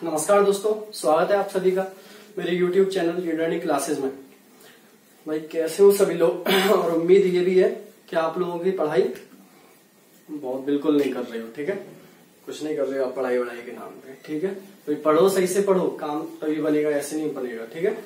नमस्कार दोस्तों, स्वागत है आप सभी का मेरे YouTube चैनल लर्निंग क्लासेस में। भाई कैसे हो सभी लोग और उम्मीद ये भी है कि आप लोगों की पढ़ाई बहुत बिल्कुल नहीं कर रहे हो। ठीक है, कुछ नहीं कर रहे हो आप पढ़ाई वढ़ाई के नाम पे। ठीक है, तो पढ़ो, सही से पढ़ो, काम तभी बनेगा, ऐसे नहीं बनेगा। ठीक है,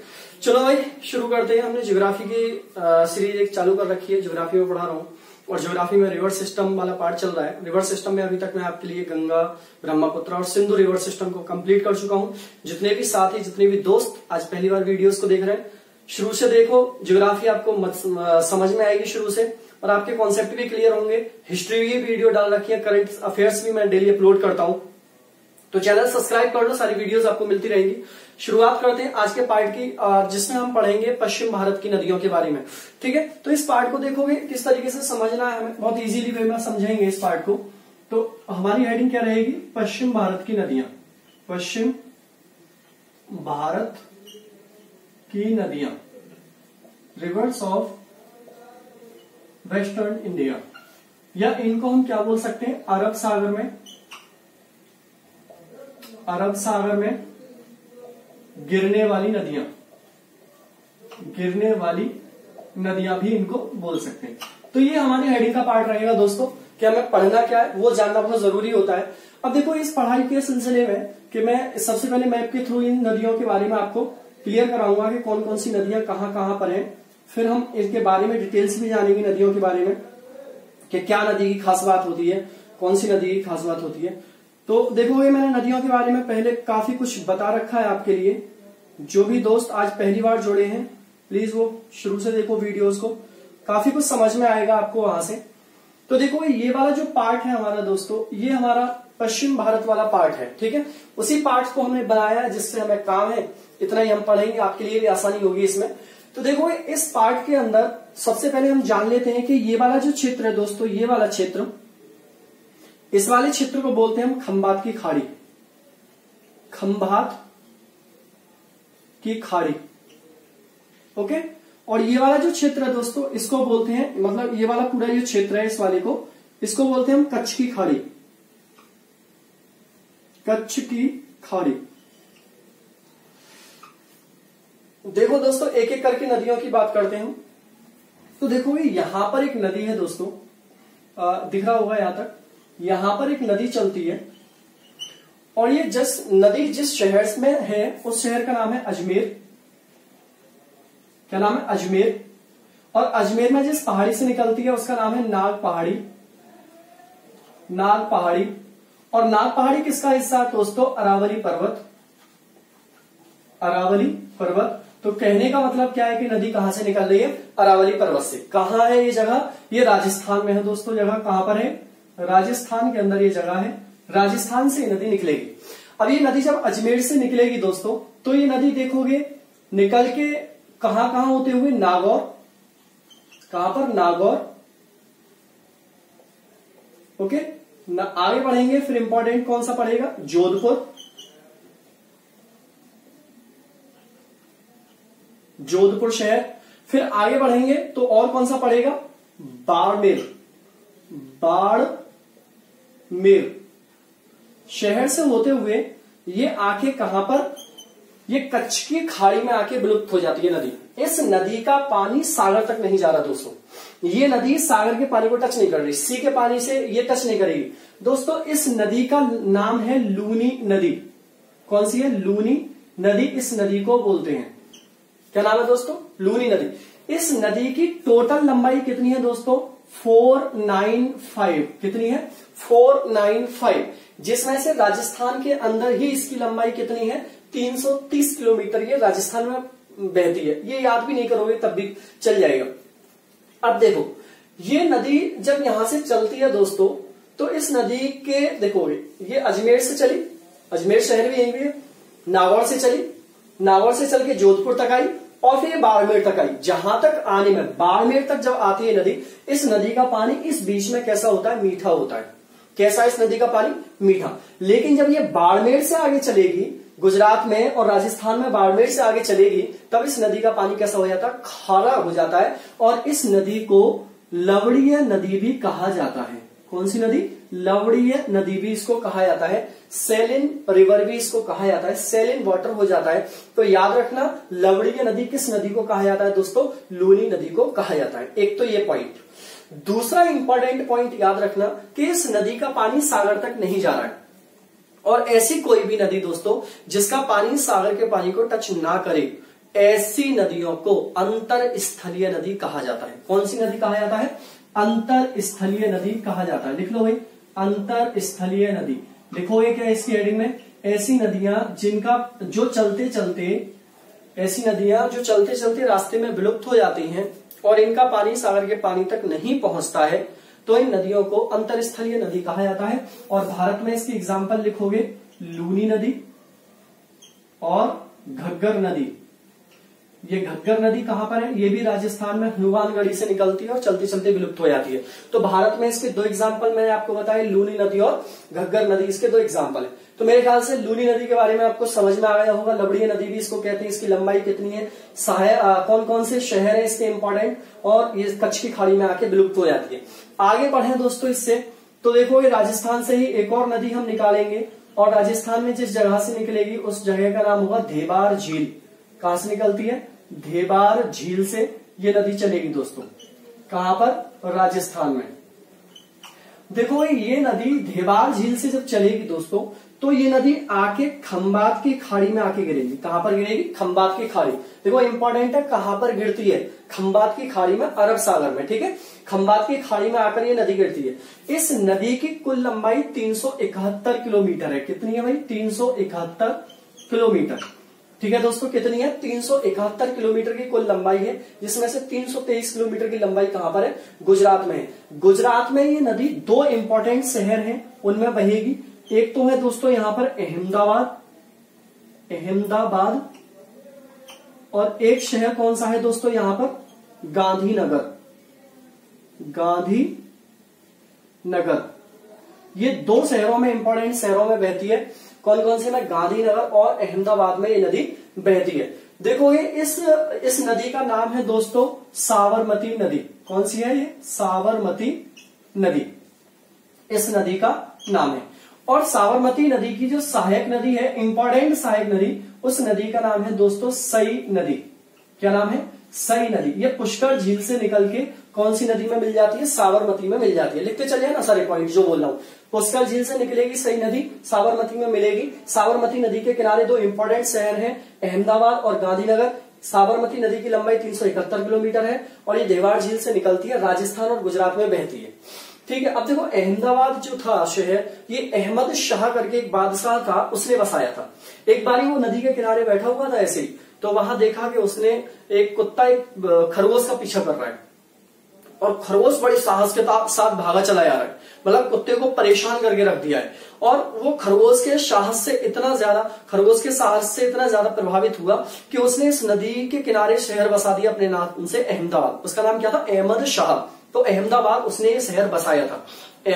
चलो भाई शुरू करते हैं। हमने ज्योग्राफी की सीरीज एक चालू कर रखी है, ज्योग्राफी में पढ़ा रहा हूँ और ज्योग्राफी में रिवर सिस्टम वाला पार्ट चल रहा है। रिवर सिस्टम में अभी तक मैं आपके लिए गंगा, ब्रह्मपुत्र और सिंधु रिवर सिस्टम को कंप्लीट कर चुका हूँ। जितने भी साथी, जितने भी दोस्त आज पहली बार वीडियोस को देख रहे हैं, शुरू से देखो, ज्योग्राफी आपको समझ में आएगी शुरू से और आपके कॉन्सेप्ट भी क्लियर होंगे। हिस्ट्री की वीडियो डाल रखी है, करंट अफेयर्स भी मैं डेली अपलोड करता हूँ, तो चैनल सब्सक्राइब कर लो, सारी वीडियोस आपको मिलती रहेंगी। शुरुआत करते हैं आज के पार्ट की, जिसमें हम पढ़ेंगे पश्चिम भारत की नदियों के बारे में। ठीक है, तो इस पार्ट को देखोगे किस तरीके से समझना है, हमें बहुत इजीली वे में समझेंगे इस पार्ट को। तो हमारी हेडिंग क्या रहेगी? पश्चिम भारत की नदियां। पश्चिम भारत की नदियां, रिवर्स ऑफ वेस्टर्न इंडिया, या इनको हम क्या बोल सकते हैं? अरब सागर में गिरने वाली नदियां भी इनको बोल सकते हैं। तो ये हमारी हेडिंग का पार्ट रहेगा दोस्तों, कि हमें पढ़ना क्या है वो जानना बहुत जरूरी होता है। अब देखो, इस पढ़ाई के सिलसिले में कि मैं सबसे पहले मैप के थ्रू इन नदियों के बारे में आपको क्लियर कराऊंगा कि कौन कौन सी नदियां कहां कहां पर हैं। फिर हम इनके बारे में डिटेल्स भी जानेंगे, नदियों के बारे में कि क्या नदी की खास बात होती है, कौन सी नदी की खास बात होती है। तो देखोगे मैंने नदियों के बारे में पहले काफी कुछ बता रखा है आपके लिए। जो भी दोस्त आज पहली बार जुड़े हैं, प्लीज वो शुरू से देखो वीडियोस को, काफी कुछ समझ में आएगा आपको वहां से। तो देखो, ये वाला जो पार्ट है हमारा दोस्तों, ये हमारा पश्चिम भारत वाला पार्ट है। ठीक है, उसी पार्ट को हमने बनाया जिससे हमें काम है, इतना ही हम पढ़ेंगे, आपके लिए भी आसानी होगी इसमें। तो देखो, इस पार्ट के अंदर सबसे पहले हम जान लेते हैं कि ये वाला जो क्षेत्र है दोस्तों, ये वाला क्षेत्र, इस वाले क्षेत्र को बोलते हैं हम खंभात की खाड़ी। खंभात की खाड़ी, ओके। और ये वाला जो क्षेत्र है दोस्तों, इसको बोलते हैं, मतलब ये वाला पूरा जो क्षेत्र है इस वाले को, इसको बोलते हैं हम कच्छ की खाड़ी। कच्छ की खाड़ी। देखो दोस्तों, एक एक करके नदियों की बात करते हैं। तो देखो, यहां पर एक नदी है दोस्तों, दिख रहा होगा यहां तक, यहां पर एक नदी चलती है और ये नदी जिस शहर में है उस शहर का नाम है अजमेर। क्या नाम है? अजमेर। और अजमेर में जिस पहाड़ी से निकलती है उसका नाम है नाग पहाड़ी। नाग पहाड़ी। और नाग पहाड़ी किसका हिस्सा है दोस्तों? अरावली पर्वत। अरावली पर्वत। तो कहने का मतलब क्या है कि नदी कहां से निकल रही है? अरावली पर्वत से। कहां है ये जगह? ये राजस्थान में है दोस्तों। जगह कहां पर है? राजस्थान के अंदर ये जगह है। राजस्थान से नदी निकलेगी। अब ये नदी जब अजमेर से निकलेगी दोस्तों, तो ये नदी देखोगे निकल के कहां कहां होते हुए? नागौर। कहां पर? नागौर। ओके, आगे बढ़ेंगे, फिर इंपॉर्टेंट कौन सा पड़ेगा? जोधपुर। जोधपुर शहर। फिर आगे बढ़ेंगे तो और कौन सा पड़ेगा? बाड़मेर। बाड़मेर शहर से होते हुए ये आके कहां पर? ये कच्छ की खाड़ी में आके विलुप्त हो जाती है नदी। इस नदी का पानी सागर तक नहीं जा रहा दोस्तों। ये नदी सागर के पानी को टच नहीं कर रही, सी के पानी से ये टच नहीं करेगी दोस्तों। इस नदी का नाम है लूनी नदी। कौन सी है? लूनी नदी। इस नदी को बोलते हैं, क्या नाम है दोस्तों? लूनी नदी। इस नदी की टोटल लंबाई कितनी है दोस्तों? 495। कितनी है? 495, जिसमें से राजस्थान के अंदर ही इसकी लंबाई कितनी है? 330 किलोमीटर। ये राजस्थान में बहती है, ये याद भी नहीं करोगे तब भी चल जाएगा। अब देखो, ये नदी जब यहां से चलती है दोस्तों, तो इस नदी के देखोगे, ये अजमेर से चली, अजमेर शहर भी यहीं भी है, नागौर से चली, नागौर से चल के जोधपुर तक आई और फिर बाड़मेर तक आई। जहां तक आने में, बाड़मेर तक जब आती है नदी, इस नदी का पानी इस बीच में कैसा होता है? मीठा होता है। कैसा इस नदी का पानी? मीठा। लेकिन जब ये बाड़मेर से आगे चलेगी, गुजरात में और राजस्थान में बाड़मेर से आगे चलेगी, तब इस नदी का पानी कैसा हो जाता है? खारा हो जाता है। और इस नदी को लवणीय नदी भी कहा जाता है। कौन सी नदी? लवणीय नदी भी इसको कहा जाता है, सेलिन रिवर भी इसको कहा जाता है, सेलिन वाटर हो जाता है। तो याद रखना, लवणीय नदी किस नदी को कहा जाता है दोस्तों? लूनी नदी को कहा जाता है। एक तो ये पॉइंट। दूसरा इंपॉर्टेंट पॉइंट याद रखना कि इस नदी का पानी सागर तक नहीं जा रहा है, और ऐसी कोई भी नदी दोस्तों जिसका पानी सागर के पानी को टच ना करे, ऐसी नदियों को अंतर स्थलीय नदी कहा जाता है। कौन सी नदी कहा जाता है? अंतर स्थलीय नदी कहा जाता है। लिख लो भाई, अंतर स्थलीय नदी। लिखोगे क्या इसकी हेडिंग में? ऐसी नदियां जिनका जो चलते चलते रास्ते में विलुप्त हो जाती हैं और इनका पानी सागर के पानी तक नहीं पहुंचता है, तो इन नदियों को अंतरस्थलीय नदी कहा जाता है। और भारत में इसकी एग्जाम्पल लिखोगे, लूनी नदी और घग्गर नदी। ये घग्गर नदी कहां पर है? ये भी राजस्थान में हनुमानगढ़ी से निकलती है और चलते चलते विलुप्त हो जाती है। तो भारत में इसके दो एग्जाम्पल मैंने आपको बताए, लूनी नदी और घग्गर नदी, इसके दो एग्जाम्पल है। तो मेरे ख्याल से लूनी नदी के बारे में आपको समझ में आ गया होगा। लवणीय नदी भी इसको कहते हैं, इसकी लंबाई कितनी है, कौन कौन से शहर है इसके इंपॉर्टेंट, और ये कच्छ की खाड़ी में आके विलुप्त हो जाती है। आगे बढ़े दोस्तों इससे, तो देखो ये राजस्थान से ही एक और नदी हम निकालेंगे, और राजस्थान में जिस जगह से निकलेगी उस जगह का नाम होगा धेबार झील। कहां से निकलती है? धेबार झील से ये नदी चलेगी दोस्तों। कहां पर? राजस्थान में। देखो ये नदी धेबार झील से जब चलेगी दोस्तों, तो ये नदी आके खंबात की खाड़ी में आके गिरेगी। कहां पर गिरेगी? खंबात की खाड़ी। देखो इंपॉर्टेंट है कहां पर गिरती है, खंबात की खाड़ी में, अरब सागर में, ठीक है। खंबात की खाड़ी में आकर ये नदी गिरती है। इस नदी की कुल लंबाई 371 किलोमीटर है। कितनी है भाई? 371 किलोमीटर, ठीक है दोस्तों। कितनी है? 371 किलोमीटर की कुल लंबाई है, जिसमें से 323 किलोमीटर की लंबाई कहां पर है? गुजरात में है। गुजरात में ये नदी दो इंपॉर्टेंट शहर हैं उनमें बहेगी। एक तो है दोस्तों यहां पर अहमदाबाद, और एक शहर कौन सा है दोस्तों यहां पर? गांधीनगर। ये दो शहरों में, इंपॉर्टेंट शहरों में बहती है। कौन कौन से में? गांधीनगर और अहमदाबाद में ये नदी बहती है। देखो ये इस नदी का नाम है दोस्तों साबरमती नदी। कौन सी है ये? साबरमती नदी इस नदी का नाम है। और साबरमती नदी की जो सहायक नदी है, इंपॉर्टेंट सहायक नदी, उस नदी का नाम है दोस्तों सई नदी। क्या नाम है? सई नदी। ये पुष्कर झील से निकल के कौन सी नदी में मिल जाती है? साबरमती में मिल जाती है। लिखते चलिए ना सारे पॉइंट जो बोल रहा हूं। पुष्कर झील से निकलेगी सई नदी, साबरमती में मिलेगी। साबरमती नदी के किनारे दो इंपॉर्टेंट शहर हैं, अहमदाबाद और गांधीनगर। साबरमती नदी की लंबाई 371 किलोमीटर है और ये धेबार झील से निकलती है, राजस्थान और गुजरात में बहती है, ठीक है। अब देखो अहमदाबाद जो था शहर, ये अहमद शाह करके एक बादशाह था, उसने बसाया था। एक बारी वो नदी के किनारे बैठा हुआ था ऐसे ही, तो वहां देखा कि उसने एक कुत्ता एक खरगोश का पीछा कर रहा है, और खरगोश बड़े साहस के साथ भागा चला जा रहा है, मतलब कुत्ते को परेशान करके रख दिया है। और वो खरगोश के साहस से इतना ज्यादा प्रभावित हुआ कि उसने इस नदी के किनारे शहर बसा दिया अपने नाम से, अहमदाबाद। उसका नाम क्या था? अहमद शाह। तो अहमदाबाद उसने ये शहर बसाया था।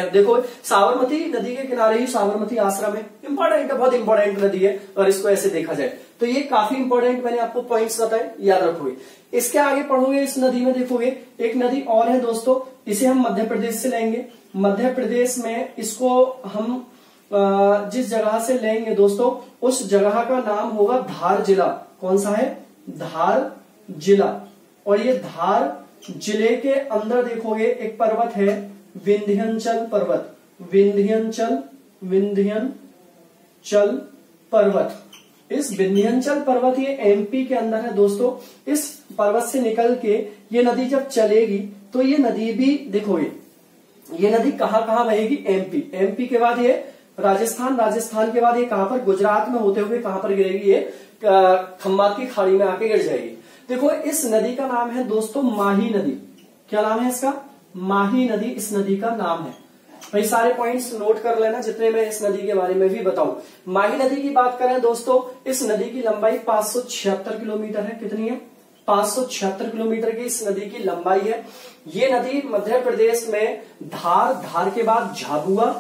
देखो साबरमती नदी के किनारे ही साबरमती आश्रम है, इंपॉर्टेंट है, बहुत इंपॉर्टेंट नदी है। और इसको ऐसे देखा जाए तो ये काफी इंपॉर्टेंट, मैंने आपको पॉइंट्स बताए, याद रखोगे। इसके आगे पढ़ोगे, इस नदी में देखोगे एक नदी और है दोस्तों, इसे हम मध्य प्रदेश से लेंगे। मध्य प्रदेश में इसको हम जिस जगह से लेंगे दोस्तों, उस जगह का नाम होगा धार जिला। कौन सा है? धार जिला। और ये धार जिले के अंदर देखोगे एक पर्वत है, विंध्याचल पर्वत। विंध्याचल पर्वत। इस विंध्याचल पर्वत ये एमपी के अंदर है दोस्तों। इस पर्वत से निकल के ये नदी जब चलेगी तो ये नदी भी देखोगे, ये नदी कहां कहां बहेगी? एमपी के बाद ये राजस्थान के बाद ये कहां पर? गुजरात में होते हुए कहां पर गिरेगी? ये खंबात की खाड़ी में आके गिर जाएगी। देखो इस नदी का नाम है दोस्तों माही नदी। क्या नाम है इसका? माही नदी इस नदी का नाम है। भाई सारे पॉइंट्स नोट कर लेना जितने मैं इस नदी के बारे में भी बताऊं। माही नदी की बात करें दोस्तों, इस नदी की लंबाई 576 किलोमीटर है। कितनी है? 576 किलोमीटर की इस नदी की लंबाई है। ये नदी मध्य प्रदेश में धार के बाद झाबुआ,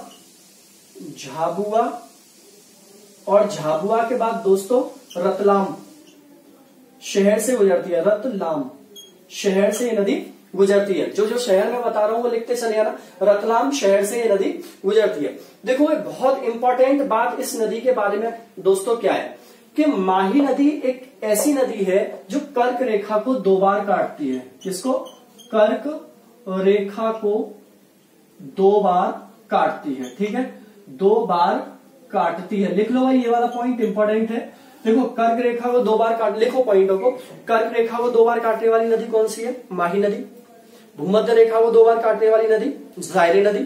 और झाबुआ के बाद दोस्तों रतलाम शहर से गुजरती है। रतलाम शहर से ये नदी गुजरती है। जो जो शहर में बता रहा हूं वो लिखते चले आना। रतलाम शहर से ये नदी गुजरती है। देखो एक बहुत इंपॉर्टेंट बात इस नदी के बारे में दोस्तों क्या है कि माही नदी एक ऐसी नदी है जो कर्क रेखा को 2 बार काटती है। किसको? कर्क रेखा को 2 बार काटती है। ठीक है, 2 बार काटती है। लिख लो भाई, ये वाला पॉइंट इंपॉर्टेंट है। देखो कर्क रेखा को 2 बार काट, लिखो पॉइंटों को। कर्क रेखा को 2 बार काटने वाली नदी कौन सी है? माही नदी। भूमध्य रेखा को 2 बार काटने वाली नदी जायरे नदी।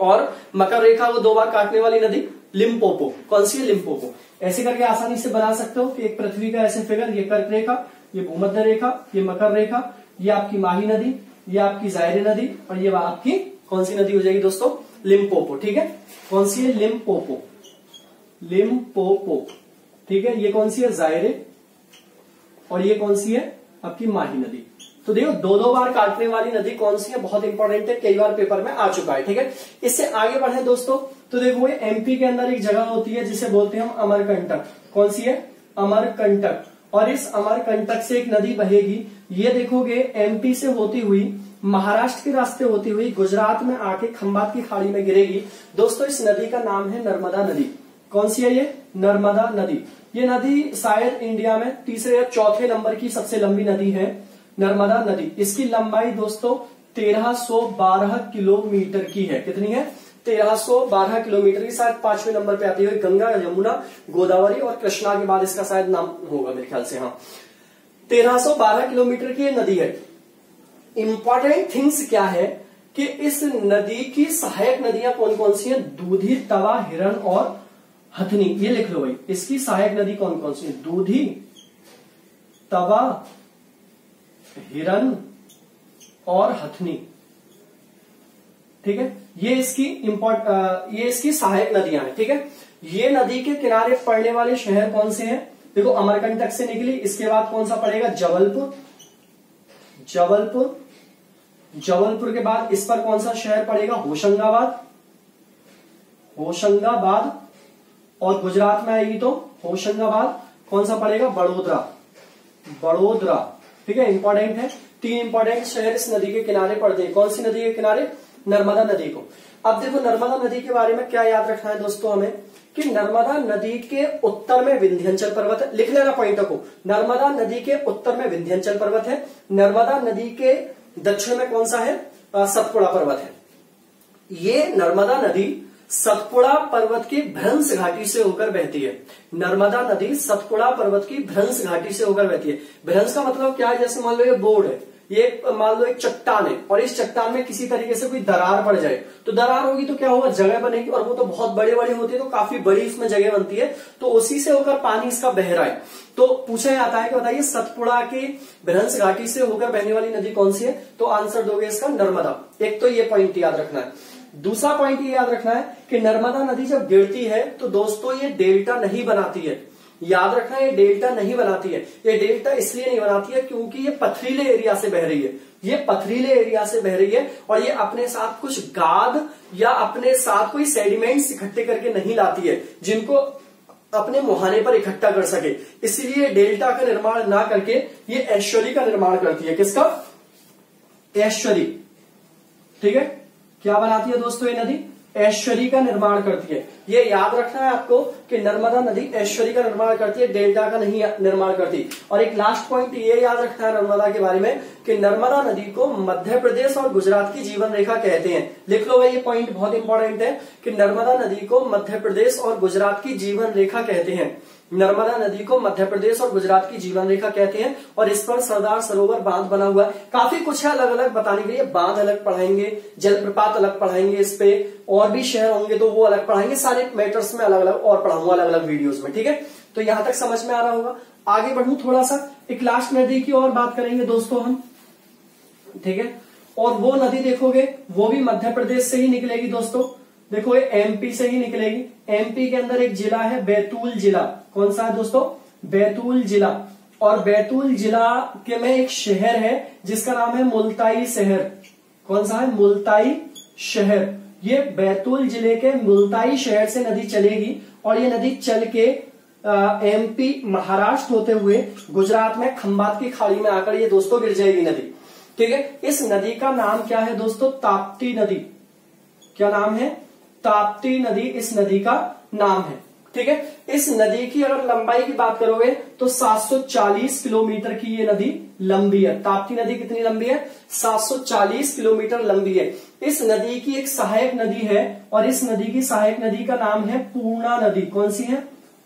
और मकर रेखा को 2 बार काटने वाली नदी लिम्पोपो। कौन सी है? लिम्पोपो। ऐसे करके आसानी से बना सकते हो कि एक पृथ्वी का ऐसे फिगर, ये कर्क रेखा, ये भूमध्य रेखा, ये मकर रेखा, ये आपकी माही नदी, ये आपकी जायरे नदी, और ये आपकी कौन सी नदी हो जाएगी दोस्तों? लिम्पोपो। ठीक है, कौन सी है? लिम्पोपो। लिम्पोपो। ठीक है, ये कौन सी है? जायरे, और ये कौन सी है? आपकी माही नदी। तो देखो 2-2 बार काटने वाली नदी कौन सी है? बहुत इंपॉर्टेंट है, कई बार पेपर में आ चुका है। ठीक है, इससे आगे बढ़े दोस्तों तो देखो ये एमपी के अंदर एक जगह होती है जिसे बोलते हैं हम अमरकंटक। कौन सी है? अमरकंटक। और इस अमरकंटक से एक नदी बहेगी। ये देखोगे एमपी से होती हुई महाराष्ट्र के रास्ते होती हुई गुजरात में आके खंबात की खाड़ी में गिरेगी। दोस्तों इस नदी का नाम है नर्मदा नदी। कौन सी है ये? नर्मदा नदी। ये नदी शायद इंडिया में 3रे या 4थे नंबर की सबसे लंबी नदी है नर्मदा नदी। इसकी लंबाई दोस्तों 1312 किलोमीटर की है। कितनी है? 1312 किलोमीटर की। शायद 5वें नंबर पे आती है गंगा, यमुना, गोदावरी और कृष्णा के बाद इसका शायद नाम होगा मेरे ख्याल से। हाँ, 1312 किलोमीटर की नदी है। इंपॉर्टेंट थिंग्स क्या है कि इस नदी की सहायक नदियां कौन कौन सी है? दूधी, तवा, हिरण और हथनी। ये लिख लो भाई, इसकी सहायक नदी कौन कौन सी है? दूधी, तवा, हिरण और हथनी। ठीक है, ये इसकी सहायक नदियां हैं। ठीक है, ये नदी के किनारे पड़ने वाले शहर कौन से हैं? देखो अमरकंटक से निकली, इसके बाद कौन सा पड़ेगा? जबलपुर। जबलपुर, जबलपुर के बाद इस पर कौन सा शहर पड़ेगा? होशंगाबाद। होशंगाबाद, और गुजरात में आएगी तो होशंगाबाद। कौन सा पड़ेगा? बड़ोदरा। बड़ोदरा। ठीक है, इंपॉर्टेंट है। 3 इंपॉर्टेंट शहर इस नदी के किनारे पड़ते हैं। कौन सी नदी के किनारे? नर्मदा नदी को। अब देखो नर्मदा नदी के बारे में क्या याद रखना है दोस्तों हमें कि नर्मदा नदी के उत्तर में विंध्याचल पर्वत है। लिख लेना पॉइंटों को। नर्मदा नदी के उत्तर में विंध्याचल पर्वत है। नर्मदा नदी के दक्षिण में कौन सा है? सतपुड़ा पर्वत है। ये नर्मदा नदी सतपुड़ा पर्वत की भ्रंश घाटी से होकर बहती है। नर्मदा नदी सतपुड़ा पर्वत की भ्रंश घाटी से होकर बहती है। भ्रंश का मतलब क्या है? जैसे मान लो ये बोर्ड है, ये मान लो एक चट्टान है, और इस चट्टान में किसी तरीके से कोई दरार पड़ जाए तो दरार होगी तो क्या होगा? जगह बनेगी, और वो तो बहुत बड़े बड़े होते हैं तो काफी बड़ी इसमें जगह बनती है। तो उसी से होकर पानी इसका बह रहा है। तो पूछा जाता है कि बताइए सतपुड़ा की भ्रंश घाटी से होकर बहने वाली नदी कौन सी है? तो आंसर दोगे इसका नर्मदा। एक तो ये पॉइंट याद रखना है। दूसरा पॉइंट ये याद रखना है कि नर्मदा नदी जब गिरती है तो दोस्तों ये डेल्टा नहीं बनाती है। याद रखना, ये डेल्टा नहीं बनाती है। ये डेल्टा इसलिए नहीं बनाती है क्योंकि ये पथरीले एरिया से बह रही है। ये पथरीले एरिया से बह रही है, और ये अपने साथ कुछ गाद या अपने साथ कोई सेडिमेंट्स इकट्ठे करके नहीं लाती है जिनको अपने मुहाने पर इकट्ठा कर सके। इसलिए डेल्टा का निर्माण ना करके ये एस्चुरी का निर्माण करती है। किसका? एस्चुरी। ठीक है, क्या बनाती है दोस्तों ये नदी? एस्चुरी का निर्माण करती है। ये याद रखना है आपको कि नर्मदा नदी एस्चुरी का निर्माण करती है, डेल्टा का नहीं निर्माण करती। और एक लास्ट पॉइंट ये याद रखना है नर्मदा के बारे में कि नर्मदा नदी को मध्य प्रदेश और गुजरात की जीवन रेखा कहते हैं। लिख लो भाई, ये पॉइंट बहुत इंपॉर्टेंट है कि नर्मदा नदी को मध्य प्रदेश और गुजरात की जीवन रेखा कहते हैं। नर्मदा नदी को मध्य प्रदेश और गुजरात की जीवन रेखा कहते हैं, और इस पर सरदार सरोवर बांध बना हुआ है। काफी कुछ है अलग अलग बताने के लिए। बांध अलग पढ़ाएंगे, जलप्रपात अलग पढ़ाएंगे, इस पे और भी शहर होंगे तो वो अलग पढ़ाएंगे। सारे मैटर्स में अलग अलग और पढ़ाऊंगा अलग अलग वीडियोस में। ठीक है, तो यहां तक समझ में आ रहा होगा। आगे बढ़ूं थोड़ा सा, एक लास्ट नदी की और बात करेंगे दोस्तों हम। ठीक है, और वो नदी देखोगे वो भी मध्य प्रदेश से ही निकलेगी दोस्तों। देखो ये एमपी से ही निकलेगी। एमपी के अंदर एक जिला है बैतूल जिला। कौन सा है दोस्तों? बैतूल जिला। और बैतूल जिला के में एक शहर है जिसका नाम है मुल्ताई शहर। कौन सा है? मुल्ताई शहर। ये बैतूल जिले के मुल्ताई शहर से नदी चलेगी, और ये नदी चल के एमपी महाराष्ट्र होते हुए गुजरात में खंबात की खाड़ी में आकर ये दोस्तों गिर जाएगी नदी। ठीक है। इस नदी का नाम क्या है दोस्तों? ताप्ती नदी। क्या नाम है? ताप्ती नदी इस नदी का नाम है। ठीक है। इस नदी की अगर लंबाई की बात करोगे तो 740 किलोमीटर की ये नदी लंबी है। ताप्ती नदी कितनी लंबी है? 740 किलोमीटर लंबी है। इस नदी की एक सहायक नदी है और इस नदी की सहायक नदी का नाम है पूर्णा नदी। कौन सी है?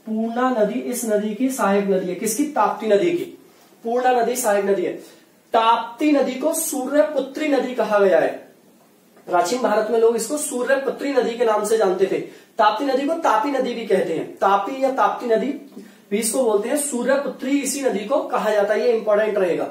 पूर्णा नदी इस नदी की सहायक नदी है। किसकी? ताप्ती नदी की। पूर्णा नदी सहायक नदी है। ताप्ती नदी को सूर्यपुत्री नदी कहा गया है। प्राचीन भारत में लोग इसको सूर्यपुत्री नदी के नाम से जानते थे। ताप्ती नदी को तापी नदी भी कहते हैं। तापी या ताप्ती नदी भी इसको बोलते हैं। सूर्यपुत्री इसी नदी को कहा जाता है। ये इंपॉर्टेंट रहेगा।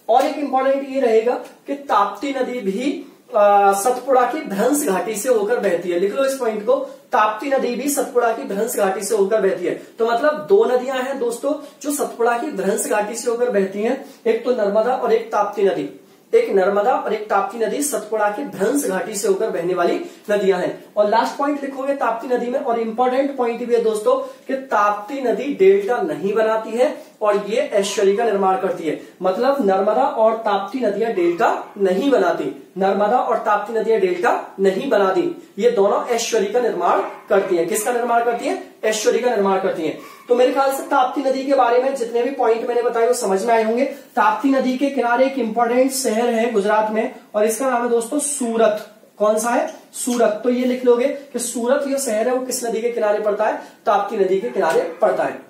और एक इंपॉर्टेंट ये रहेगा कि ताप्ती नदी भी सतपुड़ा की भ्रंश घाटी से होकर बहती है। लिख लो इस पॉइंट को, ताप्ती नदी भी सतपुड़ा की भ्रंश घाटी से होकर बहती है। तो मतलब दो नदियां हैं दोस्तों जो सतपुड़ा की भ्रंश घाटी से होकर बहती हैं, एक तो नर्मदा और एक ताप्ती नदी। एक नर्मदा और एक ताप्ती नदी सतपुड़ा की भ्रंश घाटी से होकर बहने वाली नदियां हैं। और लास्ट पॉइंट लिखोगे ताप्ती नदी में, और इंपॉर्टेंट पॉइंट भी है दोस्तों कि ताप्ती नदी डेल्टा नहीं बनाती है और ये एस्चुरी का निर्माण करती है। मतलब नर्मदा और ताप्ती नदियां डेल्टा नहीं बनाती। नर्मदा और ताप्ती नदियां डेल्टा नहीं बनाती। ये दोनों एस्चुरी का निर्माण करती हैं। किसका निर्माण करती है? एस्चुरी का निर्माण करती हैं। तो मेरे ख्याल से ताप्ती नदी के बारे में जितने भी पॉइंट मैंने बताए वो समझ में आए होंगे। ताप्ती नदी के किनारे एक इंपॉर्टेंट शहर है गुजरात में और इसका नाम है दोस्तों सूरत। कौन सा है? सूरत। तो ये लिख लोगे कि सूरत ये शहर है वो किस नदी के किनारे पड़ता है? ताप्ती नदी के किनारे पड़ता है।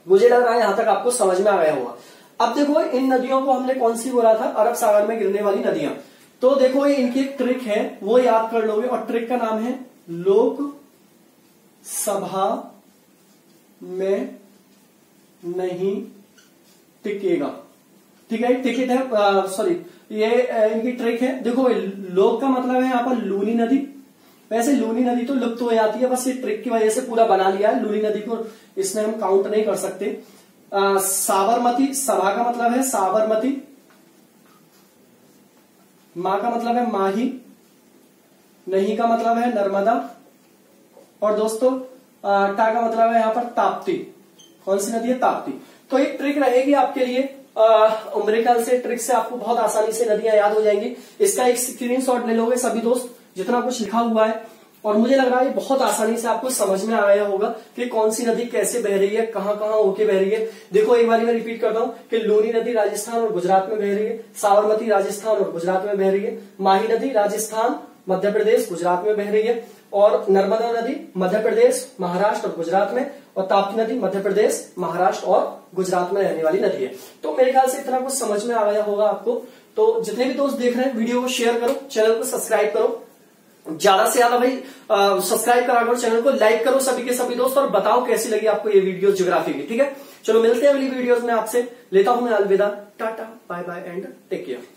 मुझे लग रहा है यहां तक आपको समझ में आ गया होगा। अब देखो इन नदियों को हमने कौन सी बोला था? अरब सागर में गिरने वाली नदियां। तो देखो ये इनकी एक ट्रिक है वो याद कर लोगे और ट्रिक का नाम है लोक सभा में नहीं टिकेगा। ठीक है, टिकट है, सॉरी ये इनकी ट्रिक है। देखो लोक का मतलब है यहाँ पर लूनी नदी। वैसे लूनी नदी तो लुप्त हो जाती है, बस ये ट्रिक की वजह से पूरा बना लिया है। लूनी नदी को इसमें हम काउंट नहीं कर सकते। साबरमती, सभा का मतलब है साबरमती, मां का मतलब है माही, नहीं का मतलब है नर्मदा और दोस्तों टा का मतलब है यहाँ पर ताप्ती। कौन सी नदी है? ताप्ती। तो एक ट्रिक रहेगी आपके लिए, मेरे ख्याल से ट्रिक से आपको बहुत आसानी से नदियां याद हो जाएंगी। इसका एक स्क्रीनशॉट ले लोगे सभी दोस्त जितना कुछ लिखा हुआ है, और मुझे लग रहा है बहुत आसानी से आपको समझ में आया होगा कि कौन सी नदी कैसे बह रही है, कहां कहां होके बह रही है। देखो एक बार मैं रिपीट करता हूं कि लूनी नदी राजस्थान और गुजरात में बह रही है, साबरमती राजस्थान और गुजरात में बह रही है, माही नदी राजस्थान मध्य प्रदेश गुजरात में बह रही है, और नर्मदा नदी मध्य प्रदेश महाराष्ट्र और गुजरात में, और ताप्ती नदी मध्य प्रदेश महाराष्ट्र और गुजरात में रहने वाली नदी है। तो मेरे ख्याल से इतना कुछ समझ में आ गया होगा आपको। तो जितने भी दोस्त देख रहे हैं वीडियो को शेयर करो, चैनल को सब्सक्राइब करो, ज्यादा से ज्यादा भाई सब्सक्राइब करा करो, चैनल को लाइक करो सभी के सभी दोस्त, और बताओ कैसी लगी आपको ये वीडियो ज्योग्राफी की। ठीक है, चलो मिलते हैं अगली वीडियोस में। आपसे लेता हूं मैं अलविदा, tata bye bye and take care.